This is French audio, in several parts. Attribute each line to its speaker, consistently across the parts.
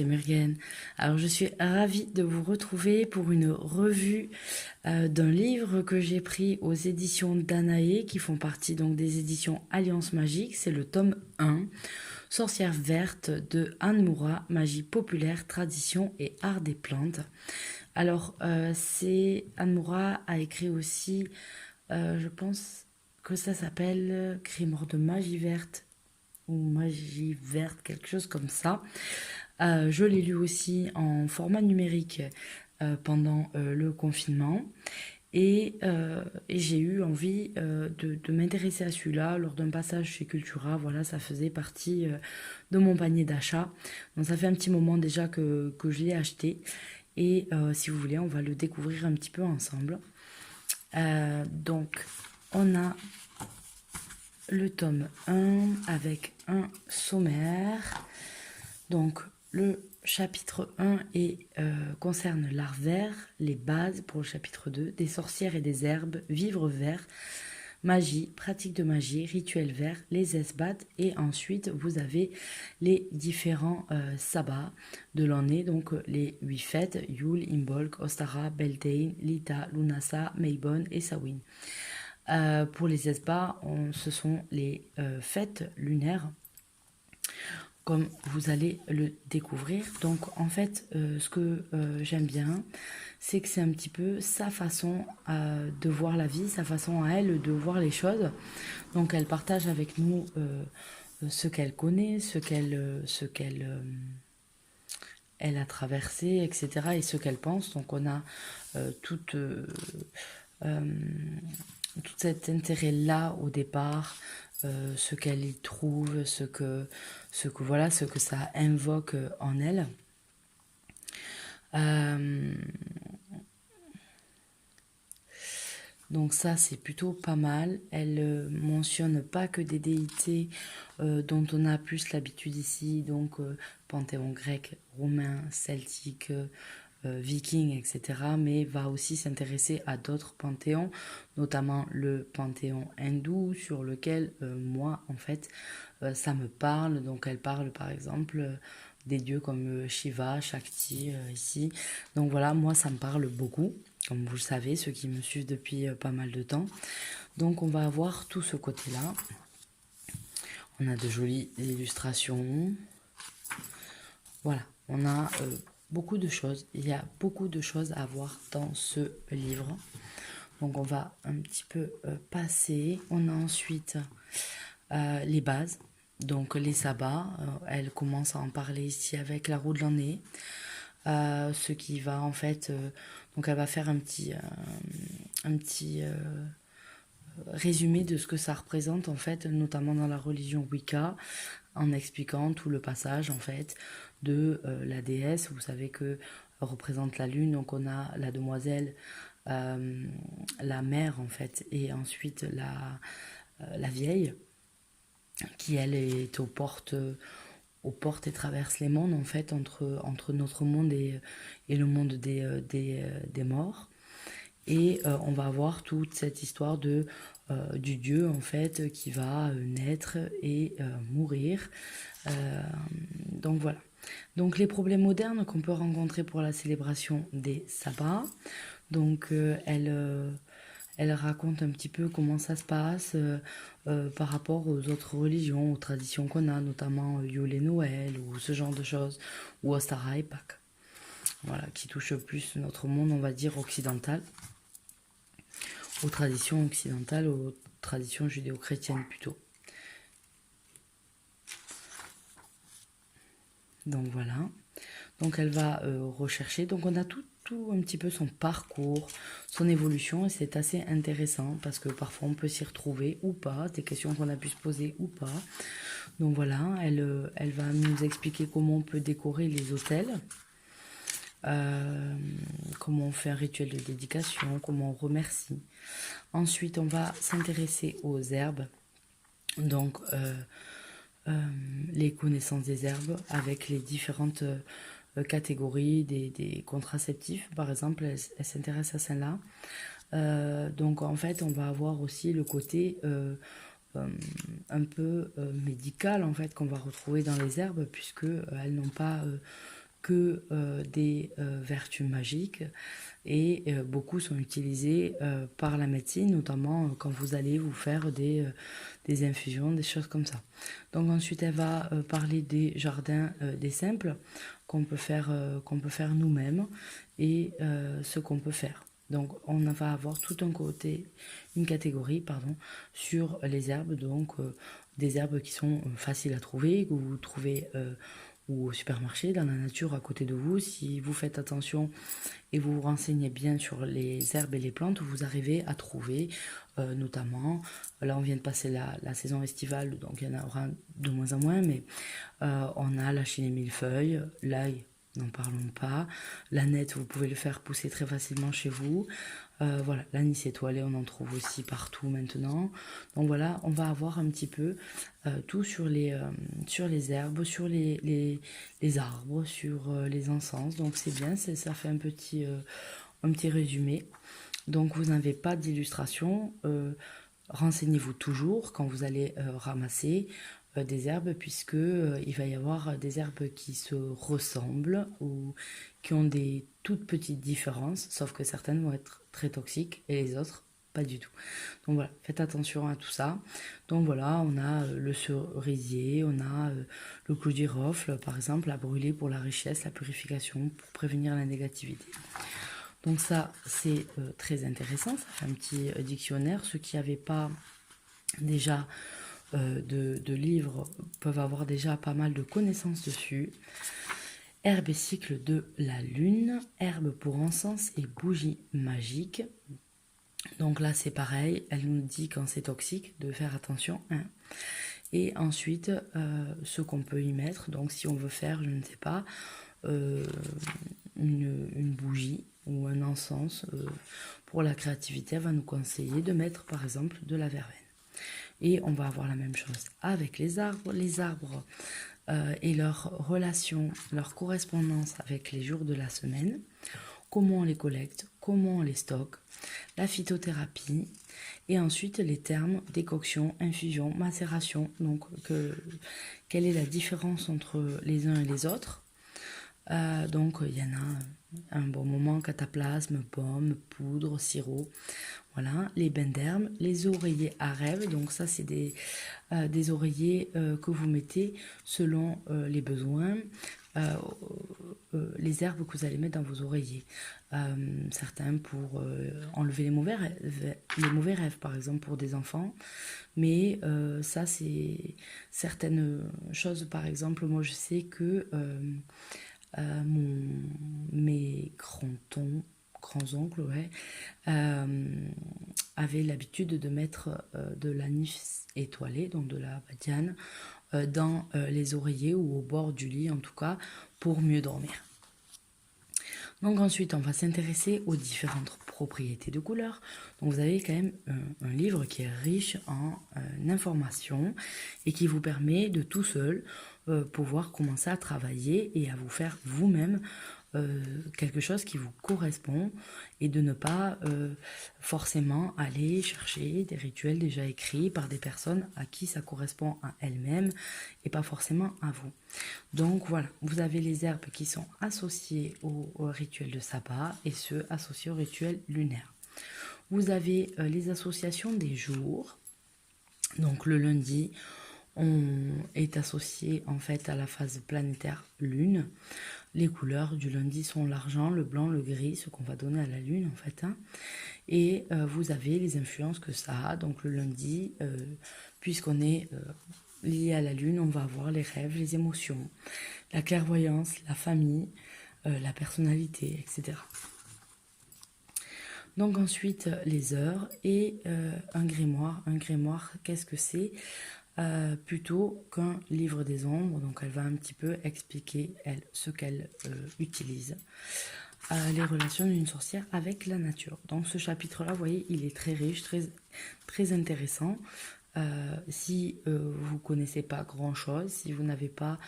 Speaker 1: c'est Murgen. Alors je suis ravie de vous retrouver pour une revue d'un livre que j'ai pris aux éditions Danaé qui font partie donc des éditions Alliance Magique. C'est le tome 1, Sorcière verte de Anne Moura, Magie populaire, tradition et art des plantes. Alors c'est Anne Moura a écrit aussi, je pense que ça s'appelle Grimoire de magie verte ou magie verte, quelque chose comme ça. Je l'ai lu aussi en format numérique pendant le confinement et j'ai eu envie de m'intéresser à celui-là lors d'un passage chez Cultura. Voilà, ça faisait partie de mon panier d'achat. Donc ça fait un petit moment déjà que je l'ai acheté et si vous voulez, on va le découvrir un petit peu ensemble. Donc on a le tome 1 avec un sommaire. Donc le chapitre 1 concerne l'art vert, les bases pour le chapitre 2, des sorcières et des herbes, vivre vert, magie, pratique de magie, rituel vert, les esbats et ensuite vous avez les différents sabbats de l'année, donc les 8 fêtes, Yule, Imbolc, Ostara, Beltane, Lita, Lunasa, Maybon et Samhain. Pour les esbats, ce sont les fêtes lunaires, comme vous allez le découvrir. Donc en fait, ce que j'aime bien, c'est que c'est un petit peu sa façon de voir la vie, sa façon à elle de voir les choses. Donc elle partage avec nous ce qu'elle connaît, elle a traversé, etc. et ce qu'elle pense. Donc on a toute tout cet intérêt-là au départ, ce qu'elle y trouve, voilà, ce que ça invoque en elle. Donc ça, c'est plutôt pas mal. Elle mentionne pas que des déités dont on a plus l'habitude ici, donc panthéon grec, romain, celtique, viking, etc. Mais va aussi s'intéresser à d'autres panthéons, notamment le panthéon hindou, sur lequel moi, en fait, ça me parle. Donc elle parle par exemple des dieux comme Shiva, Shakti ici. Donc voilà, moi ça me parle beaucoup, comme vous le savez, ceux qui me suivent depuis pas mal de temps. Donc on va avoir tout ce côté-là. On a de jolies illustrations. Voilà, on a beaucoup de choses. Il y a beaucoup de choses à voir dans ce livre. Donc on va un petit peu passer. On a ensuite les bases. Donc les sabbats, elle commence à en parler ici avec la roue de l'année. Ce qui va en fait, donc elle va faire un petit résumé de ce que ça représente en fait, notamment dans la religion Wicca, en expliquant tout le passage en fait de la déesse. Vous savez que représente la lune, donc on a la demoiselle, la mère en fait, et ensuite la vieille qui elle est aux portes et traverse les mondes en fait, entre notre monde et le monde des morts. Et on va avoir toute cette histoire du dieu en fait qui va naître et mourir. Donc voilà. Donc les problèmes modernes qu'on peut rencontrer pour la célébration des sabbats. Donc elle raconte un petit peu comment ça se passe par rapport aux autres religions, aux traditions qu'on a, notamment Yule et Noël ou ce genre de choses, ou Ostara et Pâques. Voilà, qui touche plus notre monde, on va dire, occidental, aux traditions occidentales, aux traditions judéo-chrétiennes plutôt. Donc voilà. Donc elle va rechercher. Donc on a tout un petit peu son parcours, son évolution, et c'est assez intéressant parce que parfois on peut s'y retrouver ou pas, des questions qu'on a pu se poser ou pas. Donc voilà, elle va nous expliquer comment on peut décorer les autels, comment on fait un rituel de dédication, comment on remercie. Ensuite, on va s'intéresser aux herbes, donc les connaissances des herbes avec les différentes catégories des contraceptifs. Par exemple, elle s'intéresse à celle-là. Donc en fait, on va avoir aussi le côté un peu médical en fait qu'on va retrouver dans les herbes, puisque elles n'ont pas que des vertus magiques et beaucoup sont utilisés par la médecine, notamment quand vous allez vous faire des infusions, des choses comme ça. Donc ensuite, elle va parler des jardins des simples qu'on peut faire nous-mêmes et ce qu'on peut faire. Donc on va avoir tout un côté, une catégorie, pardon, sur les herbes, donc des herbes qui sont faciles à trouver, que vous trouvez ou au supermarché, dans la nature à côté de vous. Si vous faites attention et vous vous renseignez bien sur les herbes et les plantes, vous arrivez à trouver notamment, là on vient de passer la saison estivale, donc il y en aura de moins en moins, mais on a la Chine millefeuille, l'ail, n'en parlons pas, l'aneth, vous pouvez le faire pousser très facilement chez vous. Voilà, l'anis étoilé, on en trouve aussi partout maintenant. Donc voilà, on va avoir un petit peu tout sur les herbes, sur les arbres, sur les encens. Donc c'est bien, ça fait un petit résumé. Donc vous n'avez pas d'illustration. Renseignez-vous toujours quand vous allez ramasser des herbes, puisque il va y avoir des herbes qui se ressemblent ou qui ont des toutes petites différences, sauf que certaines vont être très toxiques et les autres pas du tout. Donc voilà, faites attention à tout ça. Donc voilà, on a le cerisier, on a le clou de girofle par exemple, à brûler pour la richesse, la purification, pour prévenir la négativité. Donc ça, c'est très intéressant, ça fait un petit dictionnaire. Ceux qui n'avaient pas déjà de livres peuvent avoir déjà pas mal de connaissances dessus. Herbe et cycle de la lune, herbe pour encens et bougie magique. Donc là, c'est pareil, elle nous dit quand c'est toxique de faire attention. Hein. Et ensuite, ce qu'on peut y mettre, donc si on veut faire, je ne sais pas, une bougie ou un encens pour la créativité, elle va nous conseiller de mettre par exemple de la verveine. Et on va avoir la même chose avec les arbres. Les arbres et leur relation, leur correspondance avec les jours de la semaine, comment on les collecte, comment on les stocke, la phytothérapie, et ensuite les termes décoction, infusion, macération. Donc quelle est la différence entre les uns et les autres. Donc il y en a un bon moment, cataplasme, pomme, poudre, sirop. Voilà, les bains d'herbe, les oreillers à rêve. Donc ça, c'est des oreillers que vous mettez selon les besoins. Les herbes que vous allez mettre dans vos oreillers. Certains pour enlever les mauvais rêves, par exemple pour des enfants. Mais ça, c'est certaines choses. Par exemple, moi, je sais que mes grands-oncles, ouais, avaient l'habitude de mettre de l'anis étoilé, donc de la badiane, dans les oreillers ou au bord du lit en tout cas, pour mieux dormir. Donc ensuite, on va s'intéresser aux différentes propriétés de couleurs. Donc vous avez quand même un livre qui est riche en informations et qui vous permet de tout seul pouvoir commencer à travailler et à vous faire vous-même quelque chose qui vous correspond et de ne pas forcément aller chercher des rituels déjà écrits par des personnes à qui ça correspond à elles-mêmes et pas forcément à vous. Donc voilà, vous avez les herbes qui sont associées au rituel de sabbat et ceux associés au rituel lunaire. Vous avez les associations des jours. Donc le lundi, on est associé en fait à la phase planétaire lune. Les couleurs du lundi sont l'argent, le blanc, le gris, ce qu'on va donner à la lune en fait. Hein. Et vous avez les influences que ça a. Donc le lundi, puisqu'on est lié à la lune, on va avoir les rêves, les émotions, la clairvoyance, la famille, la personnalité, etc. Donc ensuite les heures et un grimoire. Un grimoire, qu'est-ce que c'est ? Plutôt qu'un livre des ombres. Donc elle va un petit peu expliquer ce qu'elle utilise. Les relations d'une sorcière avec la nature. Donc ce chapitre-là, vous voyez, il est très riche, très, très intéressant. Si vous ne connaissez pas grand-chose, si vous n'avez pas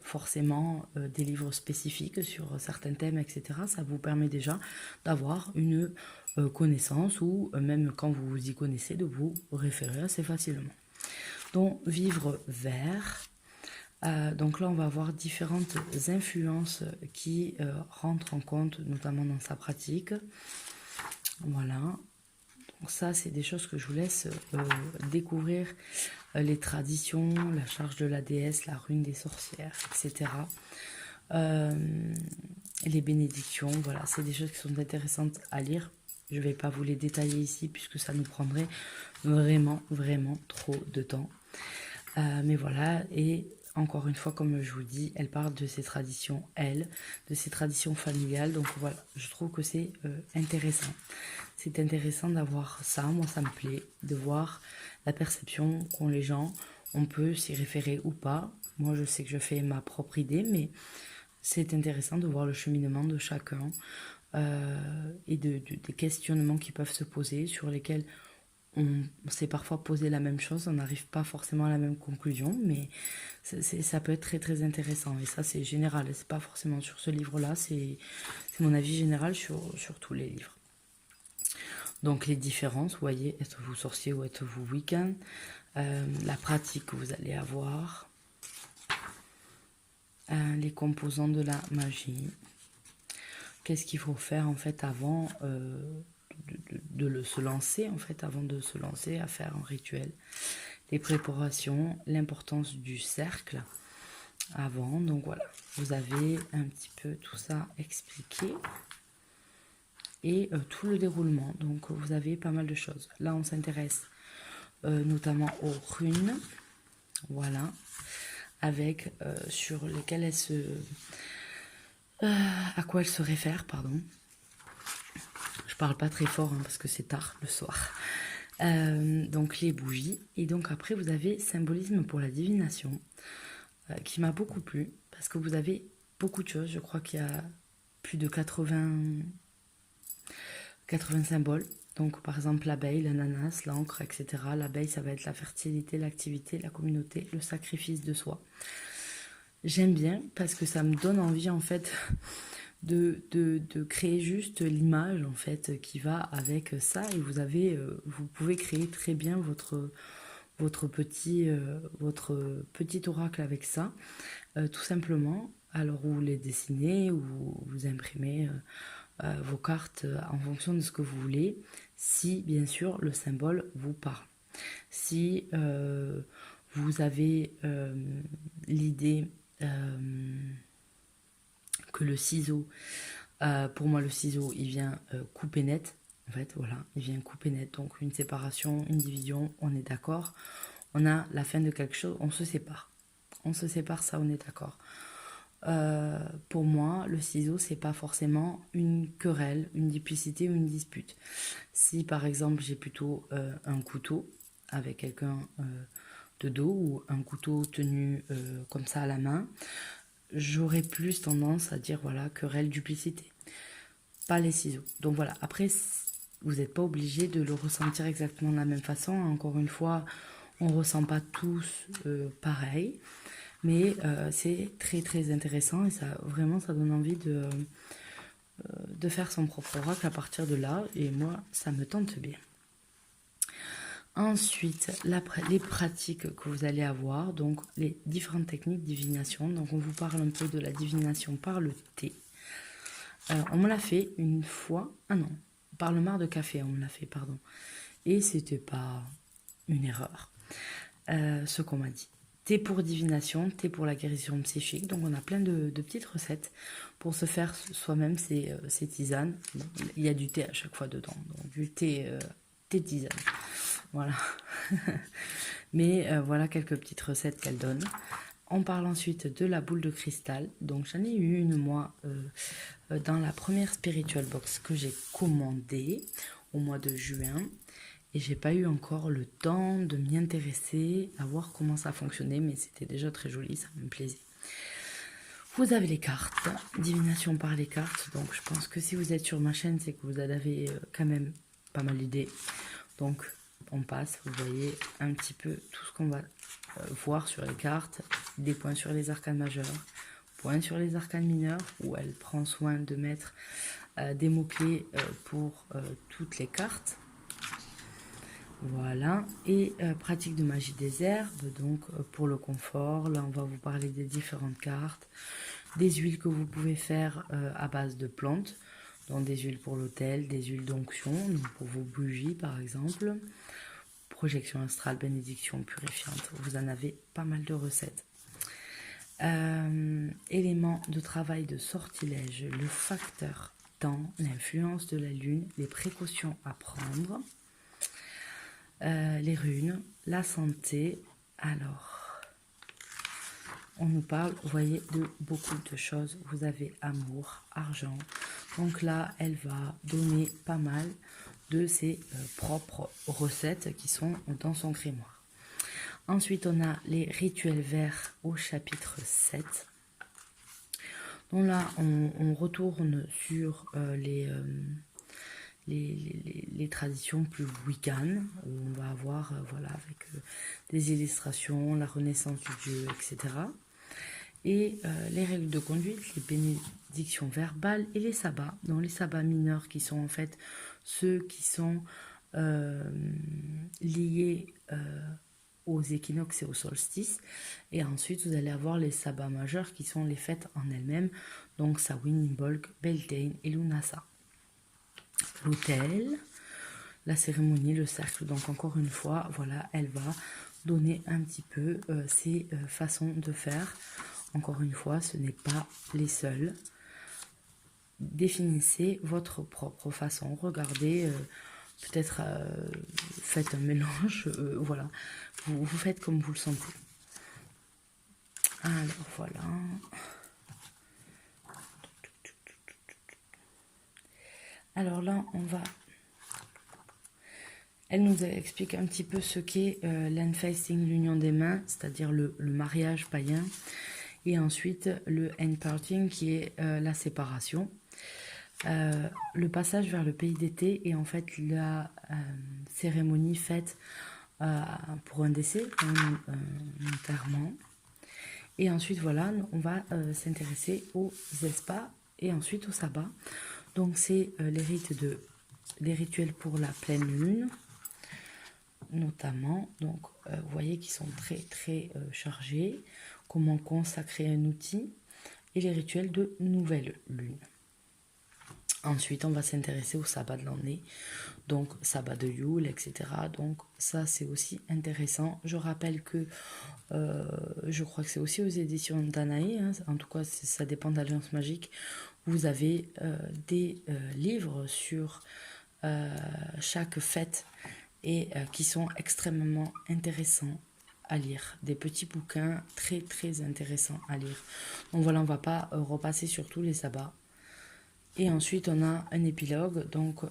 Speaker 1: forcément des livres spécifiques sur certains thèmes, etc., ça vous permet déjà d'avoir une connaissance ou même quand vous vous y connaissez, de vous référer assez facilement. Donc, vivre vert, Donc là, on va avoir différentes influences qui rentrent en compte, notamment dans sa pratique. Voilà. Donc ça, c'est des choses que je vous laisse découvrir. Les traditions, la charge de la déesse, la rune des sorcières, etc. Les bénédictions, voilà, c'est des choses qui sont intéressantes à lire. Je ne vais pas vous les détailler ici puisque ça nous prendrait vraiment, vraiment trop de temps. Mais voilà, et encore une fois, comme je vous dis, elle parle de ses traditions, de ses traditions familiales. Donc voilà, je trouve que c'est intéressant. C'est intéressant d'avoir ça, moi ça me plaît, de voir la perception qu'ont les gens. On peut s'y référer ou pas. Moi je sais que je fais ma propre idée, mais c'est intéressant de voir le cheminement de chacun et des questionnements qui peuvent se poser, sur lesquels on s'est parfois posé la même chose, on n'arrive pas forcément à la même conclusion, mais ça peut être très très intéressant. Et ça c'est général, c'est pas forcément sur ce livre-là, c'est mon avis général sur tous les livres. Donc les différences, vous voyez, êtes-vous sorcier ou êtes-vous Wiccan, la pratique que vous allez avoir, les composants de la magie, qu'est-ce qu'il faut faire en fait avant se lancer, en fait, avant de se lancer à faire un rituel, les préparations, l'importance du cercle avant. Donc voilà, vous avez un petit peu tout ça expliqué. Et tout le déroulement, donc vous avez pas mal de choses. Là on s'intéresse notamment aux runes, voilà, avec sur lesquelles elles se... à quoi elles se réfèrent, pardon. Je parle pas très fort hein, parce que c'est tard le soir. Donc les bougies, et donc après vous avez symbolisme pour la divination, qui m'a beaucoup plu, parce que vous avez beaucoup de choses, je crois qu'il y a plus de 80 symboles. Donc par exemple l'abeille, l'ananas, l'encre, etc. L'abeille ça va être la fertilité, l'activité, la communauté, le sacrifice de soi. J'aime bien parce que ça me donne envie en fait de créer juste l'image en fait qui va avec ça, et vous pouvez créer très bien votre petit oracle avec ça, tout simplement. Alors vous les dessinez ou vous imprimez vos cartes en fonction de ce que vous voulez, si bien sûr le symbole vous parle. Si vous avez l'idée que le ciseau, pour moi le ciseau il vient couper net, en fait voilà, il vient couper net, donc une séparation, une division, on est d'accord, on a la fin de quelque chose, on se sépare, ça on est d'accord. Pour moi, le ciseau, c'est pas forcément une querelle, une duplicité ou une dispute. Si par exemple j'ai plutôt un couteau avec quelqu'un de dos, ou un couteau tenu comme ça à la main, j'aurais plus tendance à dire voilà, querelle, duplicité. Pas les ciseaux. Donc voilà, après, vous n'êtes pas obligé de le ressentir exactement de la même façon. Encore une fois, on ne ressent pas tous pareil. Mais c'est très très intéressant, et ça vraiment ça donne envie de faire son propre oracle à partir de là, et moi ça me tente bien. Ensuite, les pratiques que vous allez avoir, donc les différentes techniques de divination. Donc on vous parle un peu de la divination par le thé. On me l'a fait une fois, ah non, par le marc de café on me l'a fait, pardon. Et c'était pas une erreur, ce qu'on m'a dit. Thé pour divination, thé pour la guérison psychique. Donc on a plein de petites recettes pour se faire soi-même ces tisanes. Bon, il y a du thé à chaque fois dedans, donc du thé tisane. Voilà. Mais voilà quelques petites recettes qu'elle donne. On parle ensuite de la boule de cristal. Donc j'en ai eu une moi dans la première spiritual box que j'ai commandée au mois de juin. Et j'ai pas eu encore le temps de m'y intéresser, à voir comment ça fonctionnait, mais c'était déjà très joli, ça me plaisait. Vous avez les cartes, divination par les cartes. Donc je pense que si vous êtes sur ma chaîne, c'est que vous en avez quand même pas mal d'idées. Donc on passe, vous voyez un petit peu tout ce qu'on va voir sur les cartes, des points sur les arcanes majeurs, points sur les arcanes mineurs, où elle prend soin de mettre des mots-clés pour toutes les cartes. Voilà, et pratique de magie des herbes, donc pour le confort, là on va vous parler des différentes cartes, des huiles que vous pouvez faire à base de plantes, donc des huiles pour l'hôtel, des huiles d'onction, donc pour vos bougies par exemple, projection astrale, bénédiction purifiante, vous en avez pas mal de recettes. Éléments de travail de sortilège, le facteur temps, l'influence de la lune, les précautions à prendre. Les runes, la santé. Alors, on nous parle, vous voyez, de beaucoup de choses. Vous avez amour, argent. Donc là, elle va donner pas mal de ses propres recettes qui sont dans son grimoire. Ensuite, on a les rituels verts au chapitre 7. Donc là, on retourne sur les traditions plus wiccanes, où on va avoir voilà, avec des illustrations, la renaissance du dieu, etc. Et les règles de conduite, les bénédictions verbales et les sabbats. Donc les sabbats mineurs qui sont en fait ceux qui sont liés aux équinoxes et aux solstices. Et ensuite, vous allez avoir les sabbats majeurs qui sont les fêtes en elles-mêmes. Donc Samhain, Imbolc, Beltane et Lunasa. L'autel, la cérémonie, le cercle. Donc encore une fois, voilà, elle va donner un petit peu ses façons de faire. Encore une fois, ce n'est pas les seuls. Définissez votre propre façon. Regardez, peut-être faites un mélange. Voilà, vous faites comme vous le sentez. Alors voilà. Alors là, on va... Elle nous explique un petit peu ce qu'est l'enfacing, l'union des mains, c'est-à-dire le mariage païen. Et ensuite, le end-parting qui est la séparation. Le passage vers le pays d'été est en fait la cérémonie faite pour un décès, un enterrement. Et ensuite, voilà, on va s'intéresser aux espas et ensuite au sabbat. Donc, c'est les rituels pour la pleine lune, notamment. Donc, vous voyez qu'ils sont très, très chargés. Comment consacrer un outil et les rituels de nouvelle lune. Ensuite, on va s'intéresser au sabbat de l'année, donc sabbat de Yule, etc. Donc ça, c'est aussi intéressant. Je rappelle que je crois que c'est aussi aux éditions Danae, hein. En tout cas, ça dépend d'Alliance Magique. Vous avez des livres sur chaque fête et qui sont extrêmement intéressants à lire, des petits bouquins très très intéressants à lire. Donc voilà, on va pas repasser sur tous les sabbats. Et ensuite on a un épilogue, donc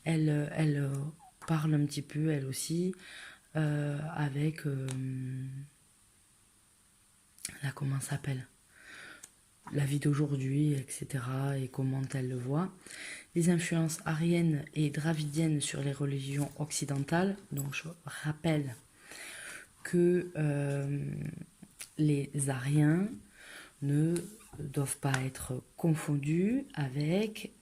Speaker 1: elle parle un petit peu elle aussi avec là comment ça s'appelle, la vie d'aujourd'hui, etc. et comment elle le voit. Les influences ariennes et dravidiennes sur les religions occidentales. Donc je rappelle que les Ariens ne doivent pas être confondus avec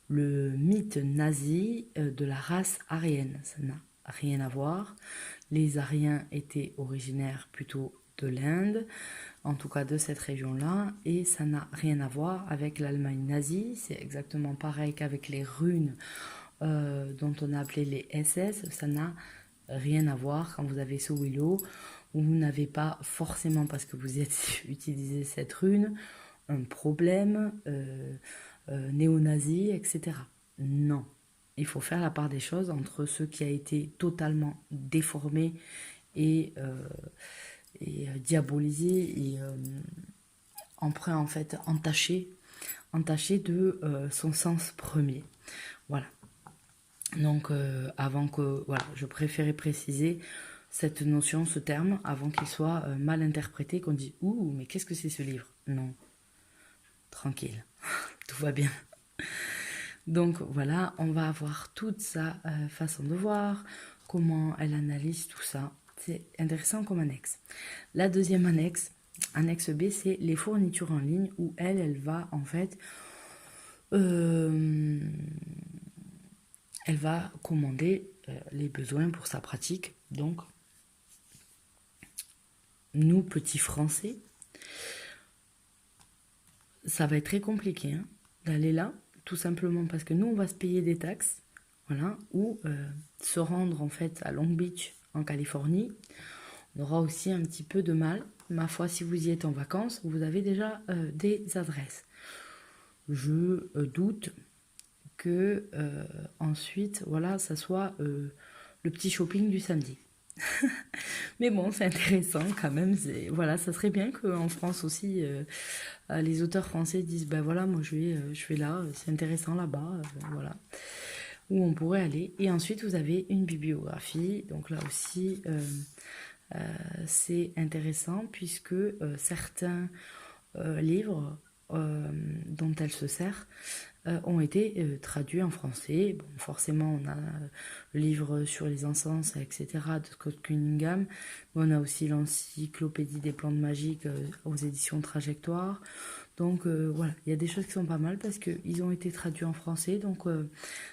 Speaker 1: le mythe nazi de la race aryenne. Ça n'a rien à voir. Les Ariens étaient originaires plutôt de l'Inde, en tout cas de cette région-là, et ça n'a rien à voir avec l'Allemagne nazie. C'est exactement pareil qu'avec les runes dont on a appelé les SS. Ça n'a rien à voir. Quand vous avez ce willow, vous n'avez pas forcément, parce que vous êtes utilisé cette rune, un problème néo-nazi, etc. Non. Il faut faire la part des choses entre ce qui a été totalement déformé et diabolisé et en fait entaché de son sens premier. Voilà. Donc avant que, voilà, je préférais préciser cette notion, ce terme, avant qu'il soit mal interprété, qu'on dit ouh, mais qu'est-ce que c'est ce livre? Non, tranquille, tout va bien. Donc voilà, on va avoir toute sa façon de voir, comment elle analyse tout ça. C'est intéressant comme annexe. La deuxième annexe, annexe B, c'est les fournitures en ligne, où elle va en fait elle va commander les besoins pour sa pratique. Donc, nous, petits Français, ça va être très compliqué hein, d'aller là, tout simplement parce que nous, on va se payer des taxes, voilà, ou se rendre en fait à Long Beach, en Californie. On aura aussi un petit peu de mal. Ma foi, si vous y êtes en vacances, vous avez déjà des adresses. Je doute que ensuite, voilà, ça soit le petit shopping du samedi. Mais bon, c'est intéressant quand même. Voilà, ça serait bien qu'en France aussi, les auteurs français disent, ben voilà, moi je vais là, c'est intéressant là-bas, voilà, où on pourrait aller. Et ensuite, vous avez une bibliographie. Donc là aussi, c'est intéressant puisque certains livres dont elle se sert ont été traduits en français. Bon, forcément, on a le livre sur les encens, etc. de Scott Cunningham, mais on a aussi l'encyclopédie des plantes magiques aux éditions Trajectoire. Donc voilà, il y a des choses qui sont pas mal parce qu'ils ont été traduits en français, donc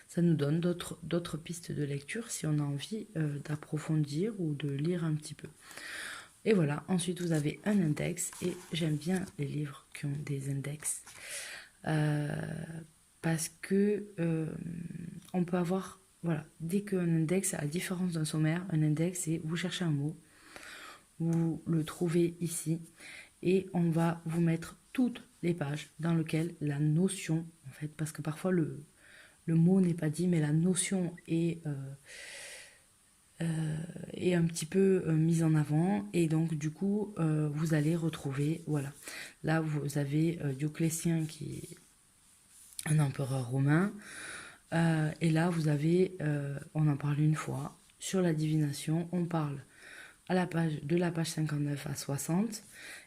Speaker 1: ça nous donne d'autres pistes de lecture si on a envie d'approfondir ou de lire un petit peu. Et voilà, ensuite vous avez un index, et j'aime bien les livres qui ont des index. Parce que on peut avoir, voilà, dès qu'un index, à la différence d'un sommaire, un index c'est vous cherchez un mot, vous le trouvez ici, et on va vous mettre toutes les pages dans lesquelles la notion, en fait, parce que parfois le mot n'est pas dit, mais la notion est un petit peu mise en avant, et donc du coup vous allez retrouver, voilà, là vous avez Dioclétien qui est un empereur romain, et là vous avez, on en parle une fois, sur la divination, on parle à de la page 59 à 60,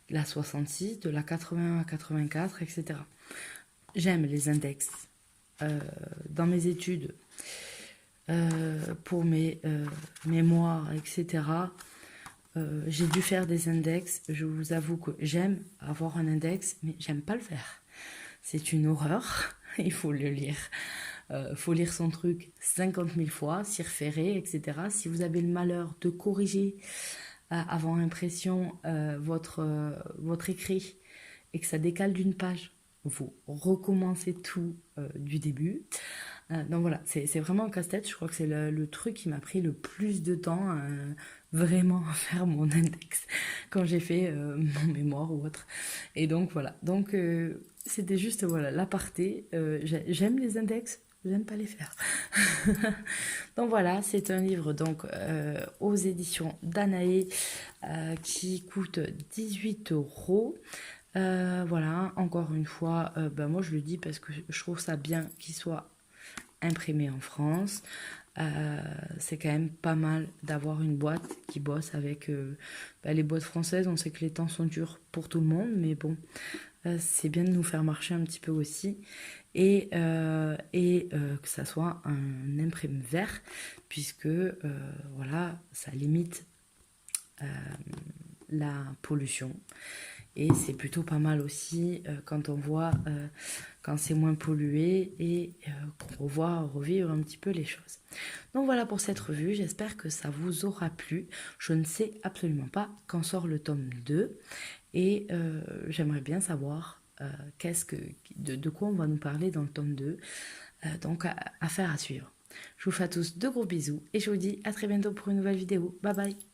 Speaker 1: la 66, de la 81 à 84, etc. J'aime les index. Dans mes études, pour mes mémoires, etc., j'ai dû faire des index. Je vous avoue que j'aime avoir un index, mais j'aime pas le faire. C'est une horreur. Il faut le lire. Faut lire son truc 50 000 fois, s'y référer, etc. Si vous avez le malheur de corriger avant impression votre écrit et que ça décale d'une page, vous recommencez tout du début. Donc voilà, c'est vraiment un casse-tête. Je crois que c'est le truc qui m'a pris le plus de temps vraiment à faire mon index quand j'ai fait mon mémoire ou autre. Et donc voilà, donc c'était juste voilà l'aparté. J'aime les index, j'aime pas les faire. Donc voilà, c'est un livre donc aux éditions Danaé qui coûte 18 euros. Voilà, encore une fois, ben moi je le dis parce que je trouve ça bien qu'il soit imprimé en France. C'est quand même pas mal d'avoir une boîte qui bosse avec les boîtes françaises. On sait que les temps sont durs pour tout le monde, mais bon, c'est bien de nous faire marcher un petit peu aussi, et que ça soit un imprime vert, puisque voilà, ça limite la pollution. Et c'est plutôt pas mal aussi quand on voit quand c'est moins pollué, et qu'on revoit revivre un petit peu les choses. Donc voilà pour cette revue, j'espère que ça vous aura plu. Je ne sais absolument pas quand sort le tome 2, et j'aimerais bien savoir de quoi on va nous parler dans le tome 2. Donc affaire à suivre. Je vous fais à tous de gros bisous, et je vous dis à très bientôt pour une nouvelle vidéo. Bye bye.